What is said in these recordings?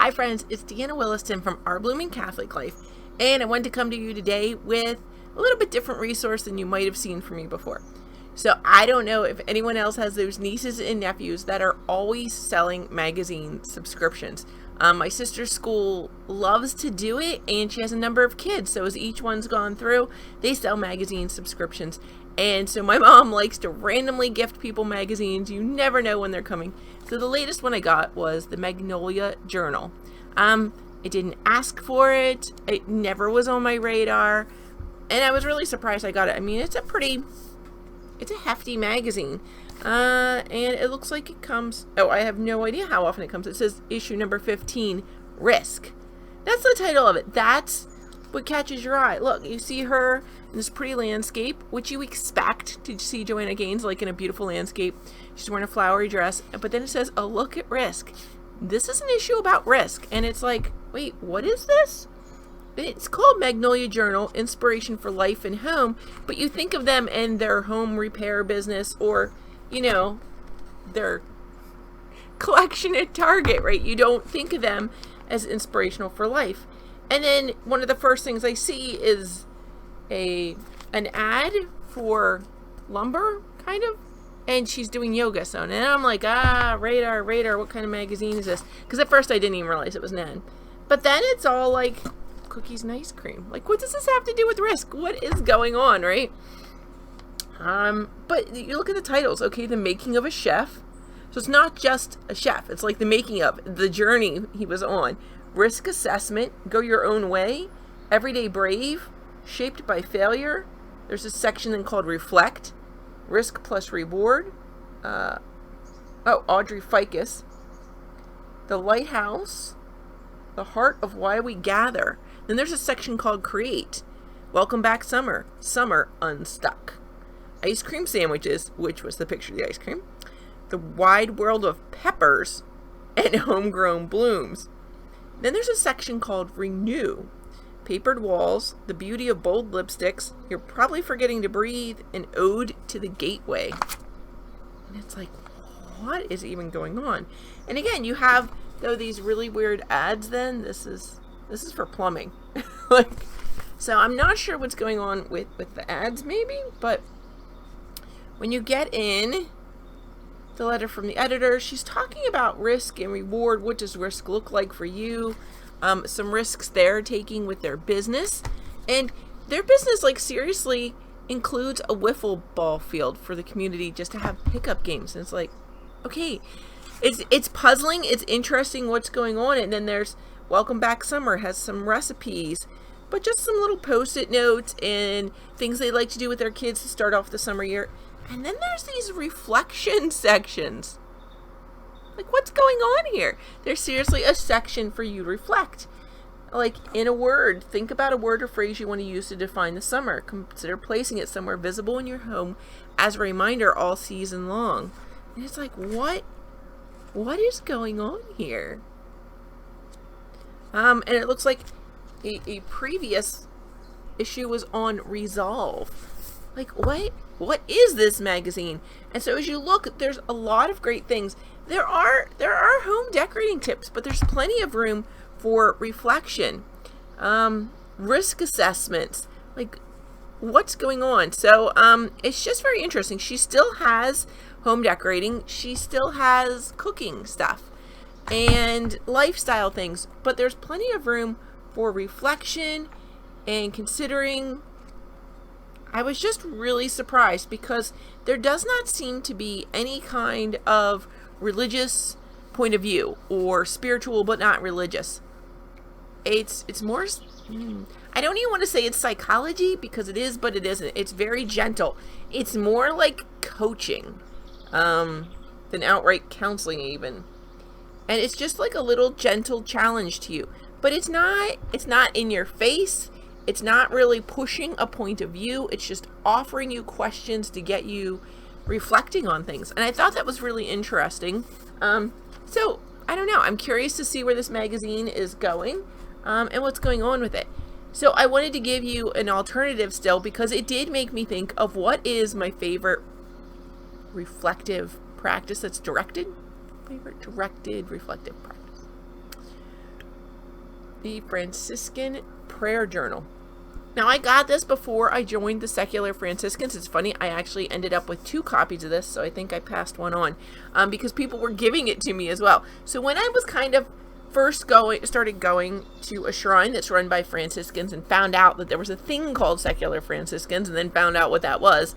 Hi friends, it's Deanna Williston from Our Blooming Catholic Life, and I wanted to come to you today with a little bit different resource than you might have seen from me before. So I don't know if anyone else has those nieces and nephews that are always selling magazine subscriptions. My sister's school loves to do it, and she has a number of kids, so as each one's gone through, they sell magazine subscriptions. And so my mom likes to randomly gift people magazines. You never know when they're coming. So the latest one I got was the Magnolia Journal. I didn't ask for it. It never was on my radar. And I was really surprised I got it. I mean, it's a hefty magazine. And it looks like it comes, I have no idea how often it comes. It says issue number 15, Risk. That's the title of it. That's what catches your eye. Look, you see her in this pretty landscape, which you expect to see Joanna Gaines, like in a beautiful landscape. She's wearing a flowery dress, but then it says, a look at risk. This is an issue about risk. And it's like, wait, what is this? It's called Magnolia Journal, Inspiration for Life and Home, but you think of them and their home repair business or, their collection at Target, right? You don't think of them as inspirational for life. And then one of the first things I see is an ad for lumber, kind of, and she's doing yoga. So, and I'm like, radar, what kind of magazine is this? Because at first I didn't even realize it was Nan. But then it's all like cookies and ice cream. Like, what does this have to do with risk? What is going on, right? But you look at the titles, okay, the making of a chef. So it's not just a chef. It's like the making of, the journey he was on. Risk assessment, go your own way, everyday brave, shaped by failure. There's a section then called reflect, risk plus reward. Audrey Ficus, the lighthouse, the heart of why we gather. Then there's a section called create, welcome back summer, summer unstuck. Ice cream sandwiches, which was the picture of the ice cream. The wide world of peppers and homegrown blooms. Then there's a section called Renew. Papered walls, the beauty of bold lipsticks, you're probably forgetting to breathe, an ode to the gateway. And it's like, what is even going on? And again, you have, though, these really weird ads then. This is for plumbing. So I'm not sure what's going on with the ads maybe, but when you get in the letter from the editor, she's talking about risk and reward. What does risk look like for you? Some risks they're taking with their business, and their business, like, seriously includes a wiffle ball field for the community just to have pickup games. And it's like, okay, it's puzzling, it's interesting what's going on. And then there's welcome back summer, has some recipes, but just some little post-it notes and things they like to do with their kids to start off the summer year. And then there's these reflection sections. Like, what's going on here? There's seriously a section for you to reflect. Like, in a word, think about a word or phrase you want to use to define the summer. Consider placing it somewhere visible in your home as a reminder all season long. And it's like, what is going on here? And it looks like a previous issue was on resolve. Like, what is this magazine? And so as you look, there's a lot of great things. There are home decorating tips, but there's plenty of room for reflection, risk assessments, like what's going on. So it's just very interesting. She still has home decorating. She still has cooking stuff and lifestyle things, but there's plenty of room for reflection and considering. I was just really surprised because there does not seem to be any kind of religious point of view or spiritual but not religious. It's more, I don't even want to say it's psychology because it is, but it isn't. It's very gentle. It's more like coaching than outright counseling even. And it's just like a little gentle challenge to you. But it's not in your face. It's not really pushing a point of view. It's just offering you questions to get you reflecting on things. And I thought that was really interesting. So I don't know. I'm curious to see where this magazine is going and what's going on with it. So I wanted to give you an alternative still because it did make me think of what is my favorite reflective practice that's directed reflective practice. the Franciscan Prayer Journal. Now, I got this before I joined the secular Franciscans. It's funny, I actually ended up with 2 copies of this, so I think I passed one on because people were giving it to me as well. So when I was kind of started going to a shrine that's run by Franciscans and found out that there was a thing called secular Franciscans and then found out what that was,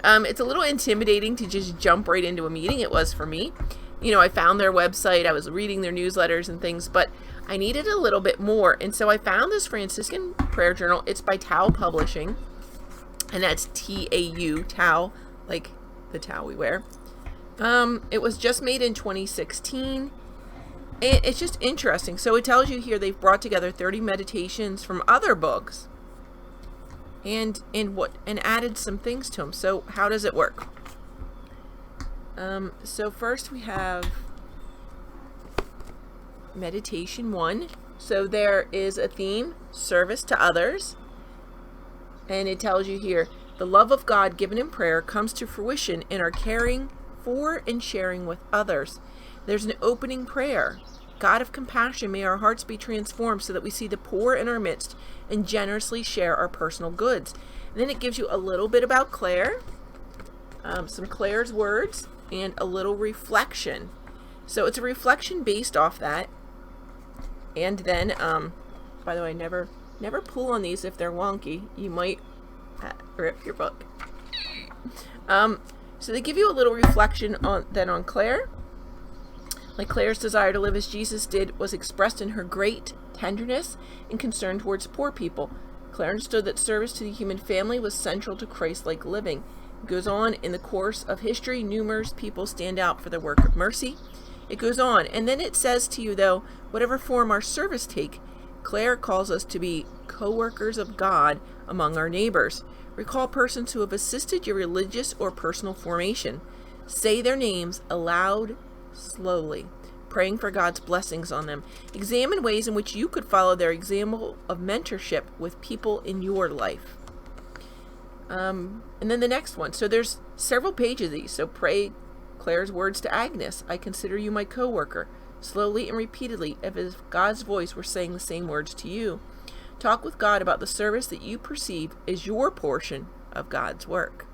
it's a little intimidating to just jump right into a meeting. It was for me. You know, I found their website, I was reading their newsletters and things, but I needed a little bit more. And so I found this Franciscan Prayer Journal. It's by Tau Publishing, and that's T-A-U, Tau, like the towel we wear. It was just made in 2016. And it's just interesting. So it tells you here they've brought together 30 meditations from other books and added some things to them. So how does it work? So first we have meditation 1. So there is a theme, service to others. And it tells you here, the love of God given in prayer comes to fruition in our caring for and sharing with others. There's an opening prayer. God of compassion, may our hearts be transformed so that we see the poor in our midst and generously share our personal goods. And then it gives you a little bit about Claire, some Claire's words, and a little reflection. So it's a reflection based off that. And then, by the way, never pull on these if they're wonky. You might rip your book. So they give you a little reflection on Claire. Like Claire's desire to live as Jesus did was expressed in her great tenderness and concern towards poor people. Claire understood that service to the human family was central to Christ-like living. It goes on, in the course of history, numerous people stand out for their work of mercy. It goes on, and then it says to you, though, whatever form our service take, Claire calls us to be co-workers of God among our neighbors. Recall persons who have assisted your religious or personal formation. Say their names aloud, slowly, praying for God's blessings on them. Examine ways in which you could follow their example of mentorship with people in your life. And then the next one. So there's several pages of these. So pray Claire's words to Agnes. I consider you my co-worker. Slowly and repeatedly, as if God's voice were saying the same words to you. Talk with God about the service that you perceive as your portion of God's work.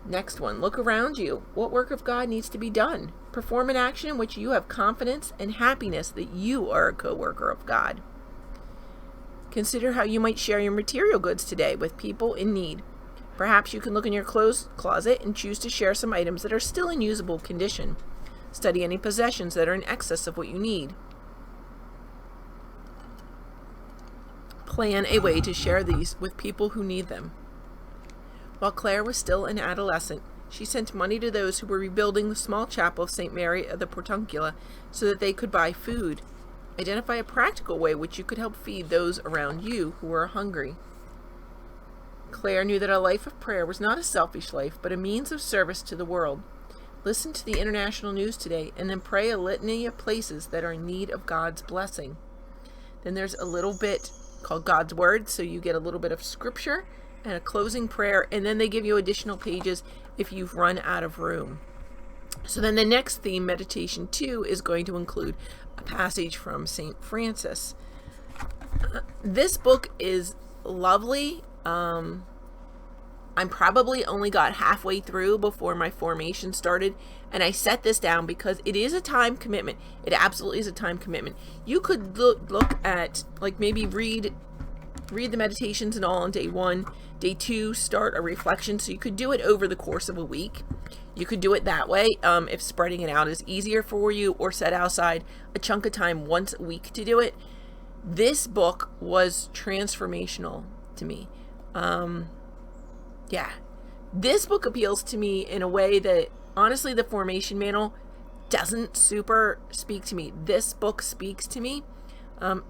Next one, look around you. What work of God needs to be done? Perform an action in which you have confidence and happiness that you are a co-worker of God. Consider how you might share your material goods today with people in need. Perhaps you can look in your clothes closet and choose to share some items that are still in usable condition. Study any possessions that are in excess of what you need. Plan a way to share these with people who need them. While Claire was still an adolescent, she sent money to those who were rebuilding the small chapel of St. Mary of the Portuncula so that they could buy food. Identify a practical way which you could help feed those around you who are hungry. Claire knew that a life of prayer was not a selfish life, but a means of service to the world. Listen to the international news today, and then pray a litany of places that are in need of God's blessing. Then there's a little bit called God's Word, so you get a little bit of scripture and a closing prayer, and then they give you additional pages if you've run out of room. So then the next theme, meditation 2, is going to include a passage from St. Francis. This book is lovely. I'm probably only got halfway through before my formation started, and I set this down because it is a time commitment. It absolutely is a time commitment. You could look at, like, maybe read the meditations and all on day 1. Day 2, start a reflection. So you could do it over the course of a week. You could do it that way if spreading it out is easier for you, or set aside a chunk of time once a week to do it. This book was transformational to me. This book appeals to me in a way that, honestly, the formation manual doesn't super speak to me. This book speaks to me.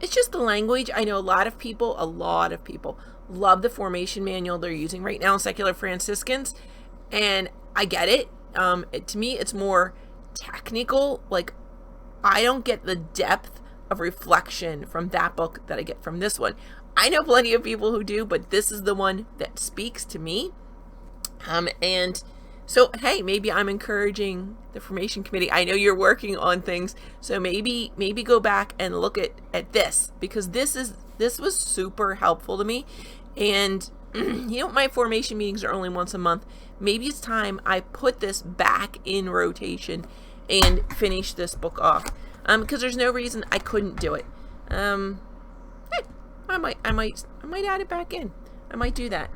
It's just the language. I know a lot of people love the formation manual they're using right now in secular Franciscans, and I get it. To me, it's more technical. Like, I don't get the depth of reflection from that book that I get from this one. I know plenty of people who do, but this is the one that speaks to me. And So, hey, maybe I'm encouraging the formation committee. I know you're working on things, so maybe go back and look at this, because this was super helpful to me. And my formation meetings are only once a month. Maybe it's time I put this back in rotation and finish this book off. Because there's no reason I couldn't do it. Hey, I might add it back in. I might do that.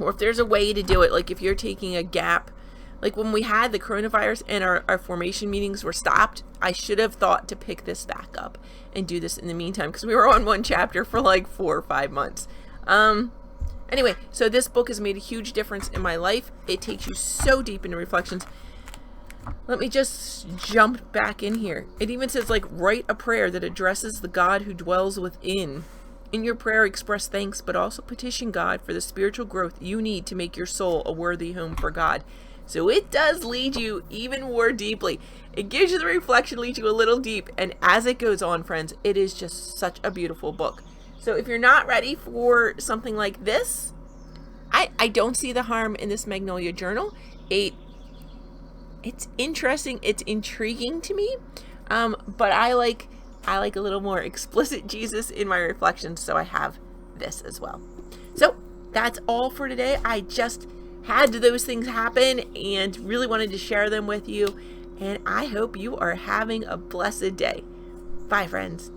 Or if there's a way to do it, like if you're taking a gap, like when we had the coronavirus and our formation meetings were stopped, I should have thought to pick this back up and do this in the meantime, because we were on one chapter for like 4 or 5 months. Anyway, so this book has made a huge difference in my life. It takes you so deep into reflections. Let me just jump back in here. It even says, like, write a prayer that addresses the God who dwells within. In your prayer, express thanks, but also petition God for the spiritual growth you need to make your soul a worthy home for God. So it does lead you even more deeply. It gives you the reflection, leads you a little deep. And as it goes on, friends, it is just such a beautiful book. So if you're not ready for something like this, I don't see the harm in this Magnolia Journal. It's interesting. It's intriguing to me. But I like a little more explicit Jesus in my reflections, so I have this as well. So that's all for today. I just had those things happen and really wanted to share them with you. And I hope you are having a blessed day. Bye, friends.